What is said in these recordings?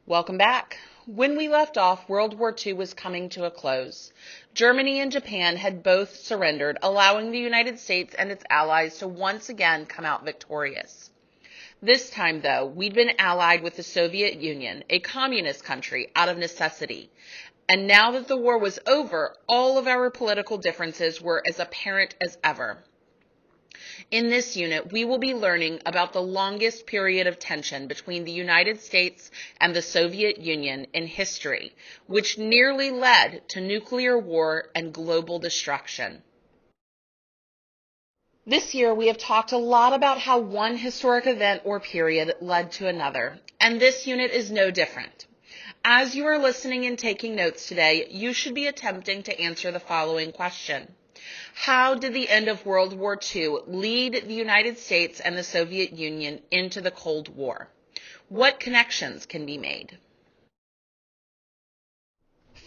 Welcome back. When we left off, World War II was coming to a close. Germany and Japan had both surrendered, allowing the United States and its allies to once again come out victorious. This time, though, we'd been allied with the Soviet Union, a communist country, out of necessity. And now that the war was over, all of our political differences were as apparent as ever. In this unit, we will be learning about the longest period of tension between the United States and the Soviet Union in history, which nearly led to nuclear war and global destruction. This year, we have talked a lot about how one historic event or period led to another, and this unit is no different. As you are listening and taking notes today, you should be attempting to answer the following question. How did the end of World War II lead the United States and the Soviet Union into the Cold War? What connections can be made?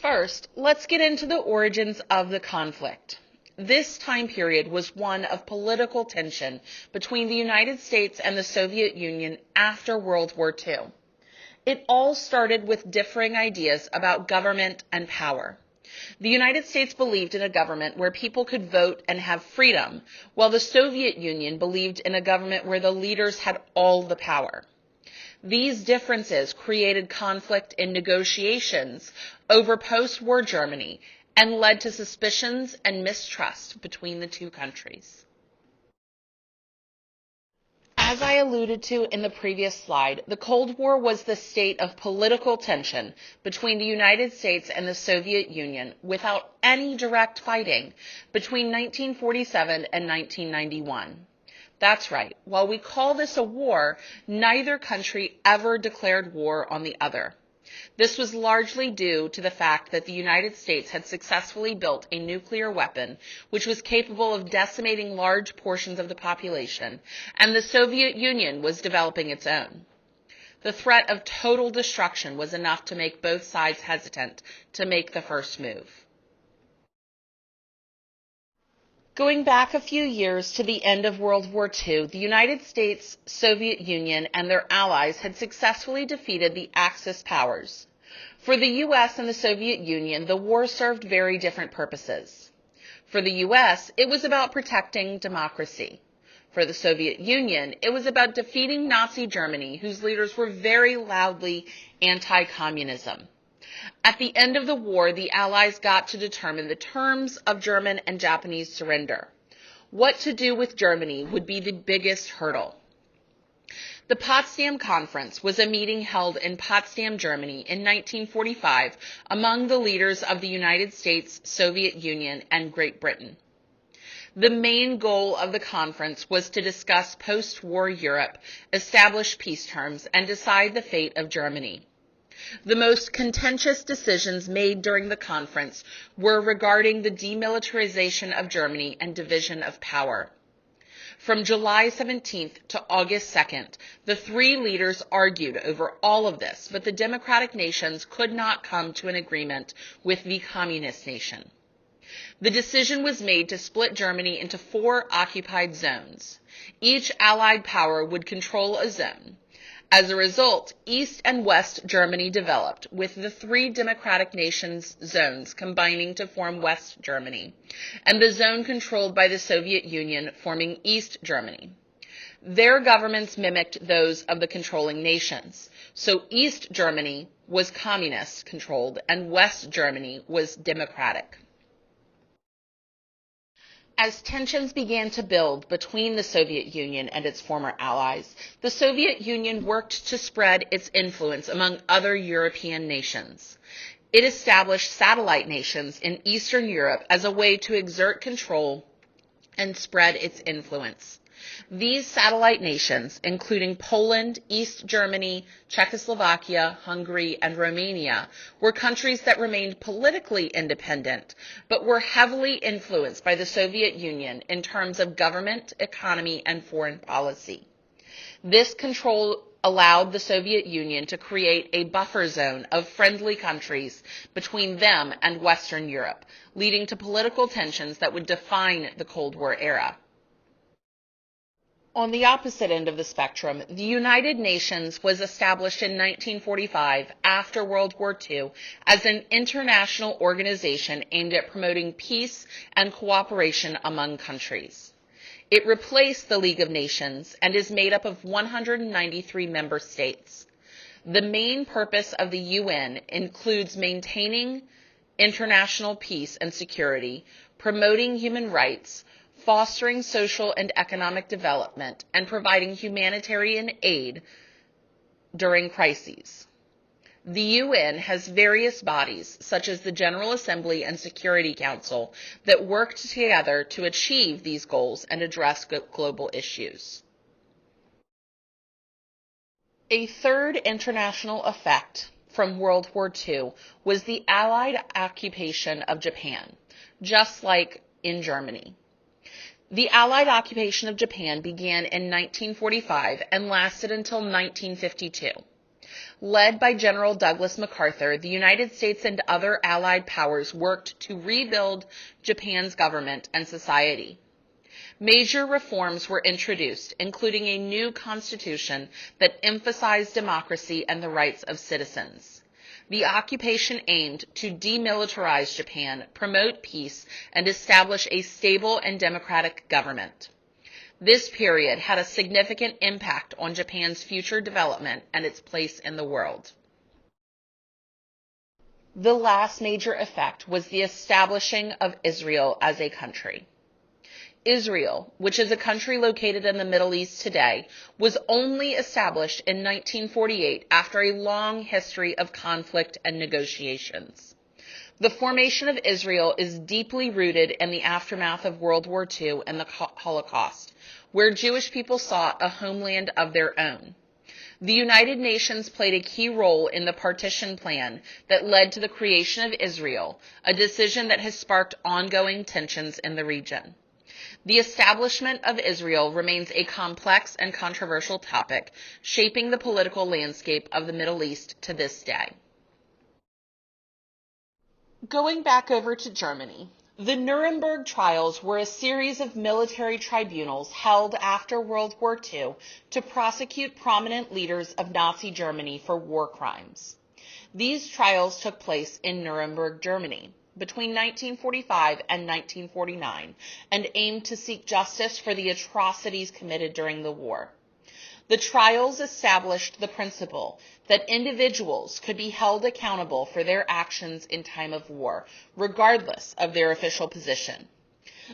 First, let's get into the origins of the conflict. This time period was one of political tension between the United States and the Soviet Union after World War II. It all started with differing ideas about government and power. The United States believed in a government where people could vote and have freedom, while the Soviet Union believed in a government where the leaders had all the power. These differences created conflict in negotiations over post-war Germany and led to suspicions and mistrust between the two countries. As I alluded to in the previous slide, the Cold War was the state of political tension between the United States and the Soviet Union without any direct fighting between 1947 and 1991. That's right. While we call this a war, neither country ever declared war on the other. This was largely due to the fact that the United States had successfully built a nuclear weapon which was capable of decimating large portions of the population, and the Soviet Union was developing its own. The threat of total destruction was enough to make both sides hesitant to make the first move. Going back a few years to the end of World War II, the United States, Soviet Union, and their allies had successfully defeated the Axis powers. For the U.S. and the Soviet Union, the war served very different purposes. For the U.S., it was about protecting democracy. For the Soviet Union, it was about defeating Nazi Germany, whose leaders were very loudly anti-communism. At the end of the war, the Allies got to determine the terms of German and Japanese surrender. What to do with Germany would be the biggest hurdle. The Potsdam Conference was a meeting held in Potsdam, Germany in 1945 among the leaders of the United States, Soviet Union, and Great Britain. The main goal of the conference was to discuss post-war Europe, establish peace terms, and decide the fate of Germany. The most contentious decisions made during the conference were regarding the demilitarization of Germany and division of power. From July 17th to August 2nd, the three leaders argued over all of this, but the democratic nations could not come to an agreement with the communist nation. The decision was made to split Germany into 4 occupied zones. Each Allied power would control a zone. As a result, East and West Germany developed, with the 3 democratic nations' zones combining to form West Germany, and the zone controlled by the Soviet Union forming East Germany. Their governments mimicked those of the controlling nations, so East Germany was communist-controlled and West Germany was democratic. As tensions began to build between the Soviet Union and its former allies, the Soviet Union worked to spread its influence among other European nations. It established satellite nations in Eastern Europe as a way to exert control and spread its influence. These satellite nations, including Poland, East Germany, Czechoslovakia, Hungary, and Romania, were countries that remained politically independent, but were heavily influenced by the Soviet Union in terms of government, economy, and foreign policy. This control allowed the Soviet Union to create a buffer zone of friendly countries between them and Western Europe, leading to political tensions that would define the Cold War era. On the opposite end of the spectrum, the United Nations was established in 1945 after World War II as an international organization aimed at promoting peace and cooperation among countries. It replaced the League of Nations and is made up of 193 member states. The main purpose of the UN includes maintaining international peace and security, promoting human rights, fostering social and economic development, and providing humanitarian aid during crises. The UN has various bodies, such as the General Assembly and Security Council, that work together to achieve these goals and address global issues. A third international effect from World War II was the Allied occupation of Japan, just like in Germany. The Allied occupation of Japan began in 1945 and lasted until 1952. Led by General Douglas MacArthur, the United States and other Allied powers worked to rebuild Japan's government and society. Major reforms were introduced, including a new constitution that emphasized democracy and the rights of citizens. The occupation aimed to demilitarize Japan, promote peace, and establish a stable and democratic government. This period had a significant impact on Japan's future development and its place in the world. The last major effect was the establishing of Israel as a country. Israel, which is a country located in the Middle East today, was only established in 1948 after a long history of conflict and negotiations. The formation of Israel is deeply rooted in the aftermath of World War II and the Holocaust, where Jewish people sought a homeland of their own. The United Nations played a key role in the partition plan that led to the creation of Israel, a decision that has sparked ongoing tensions in the region. The establishment of Israel remains a complex and controversial topic, shaping the political landscape of the Middle East to this day. Going back over to Germany, the Nuremberg Trials were a series of military tribunals held after World War II to prosecute prominent leaders of Nazi Germany for war crimes. These trials took place in Nuremberg, Germany, between 1945 and 1949, and aimed to seek justice for the atrocities committed during the war. The trials established the principle that individuals could be held accountable for their actions in time of war, regardless of their official position.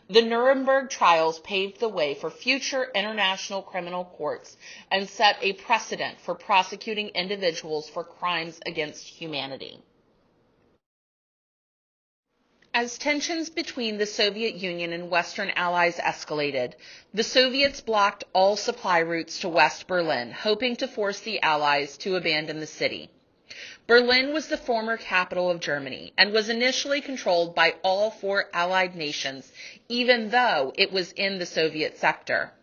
The Nuremberg Trials paved the way for future international criminal courts and set a precedent for prosecuting individuals for crimes against humanity. As tensions between the Soviet Union and Western allies escalated, the Soviets blocked all supply routes to West Berlin, hoping to force the Allies to abandon the city. Berlin was the former capital of Germany and was initially controlled by all four Allied nations, even though it was in the Soviet sector.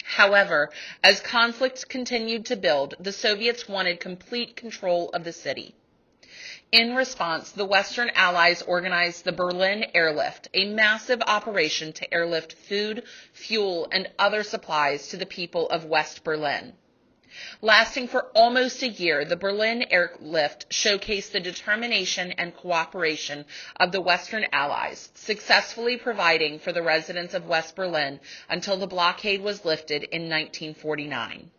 However, as conflicts continued to build, the Soviets wanted complete control of the city. In response, the Western Allies organized the Berlin Airlift, a massive operation to airlift food, fuel, and other supplies to the people of West Berlin. Lasting for almost a year, the Berlin Airlift showcased the determination and cooperation of the Western Allies, successfully providing for the residents of West Berlin until the blockade was lifted in 1949.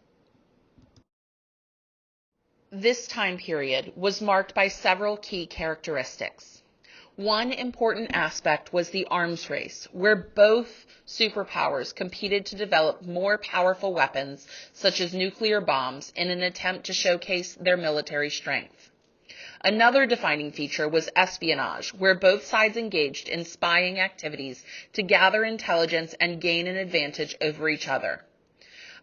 This time period was marked by several key characteristics. One important aspect was the arms race, where both superpowers competed to develop more powerful weapons, such as nuclear bombs, in an attempt to showcase their military strength. Another defining feature was espionage, where both sides engaged in spying activities to gather intelligence and gain an advantage over each other.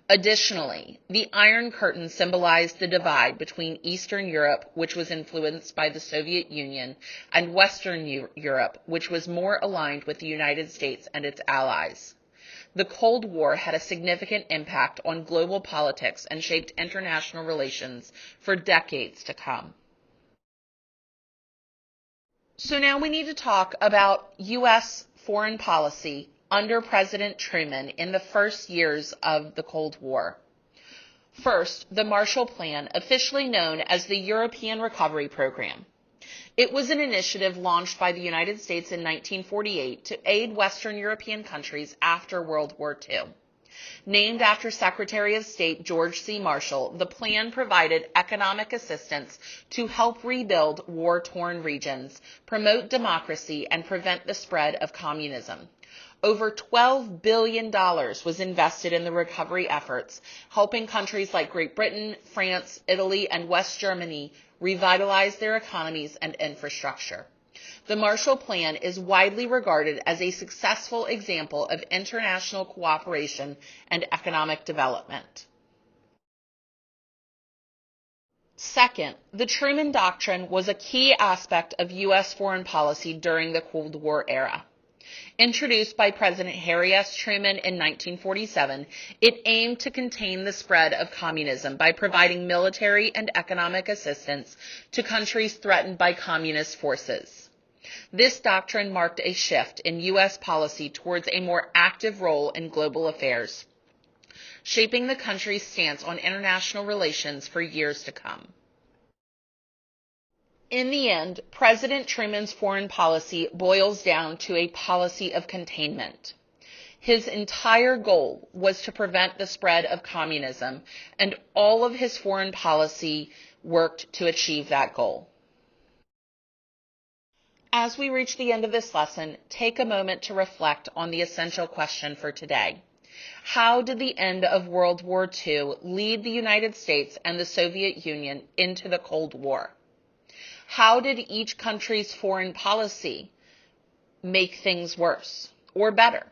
Additionally, the Iron Curtain symbolized the divide between Eastern Europe, which was influenced by the Soviet Union, and Western Europe, which was more aligned with the United States and its allies. The Cold War had a significant impact on global politics and shaped international relations for decades to come. So now we need to talk about U.S. foreign policy under President Truman in the first years of the Cold War. First, the Marshall Plan, officially known as the European Recovery Program. It was an initiative launched by the United States in 1948 to aid Western European countries after World War II. Named after Secretary of State George C. Marshall, the plan provided economic assistance to help rebuild war-torn regions, promote democracy, and prevent the spread of communism. Over $12 billion was invested in the recovery efforts, helping countries like Great Britain, France, Italy, and West Germany revitalize their economies and infrastructure. The Marshall Plan is widely regarded as a successful example of international cooperation and economic development. Second, the Truman Doctrine was a key aspect of U.S. foreign policy during the Cold War era. Introduced by President Harry S. Truman in 1947, it aimed to contain the spread of communism by providing military and economic assistance to countries threatened by communist forces. This doctrine marked a shift in U.S. policy towards a more active role in global affairs, shaping the country's stance on international relations for years to come. In the end, President Truman's foreign policy boils down to a policy of containment. His entire goal was to prevent the spread of communism, and all of his foreign policy worked to achieve that goal. As we reach the end of this lesson, take a moment to reflect on the essential question for today. How did the end of World War II lead the United States and the Soviet Union into the Cold War? How did each country's foreign policy make things worse or better?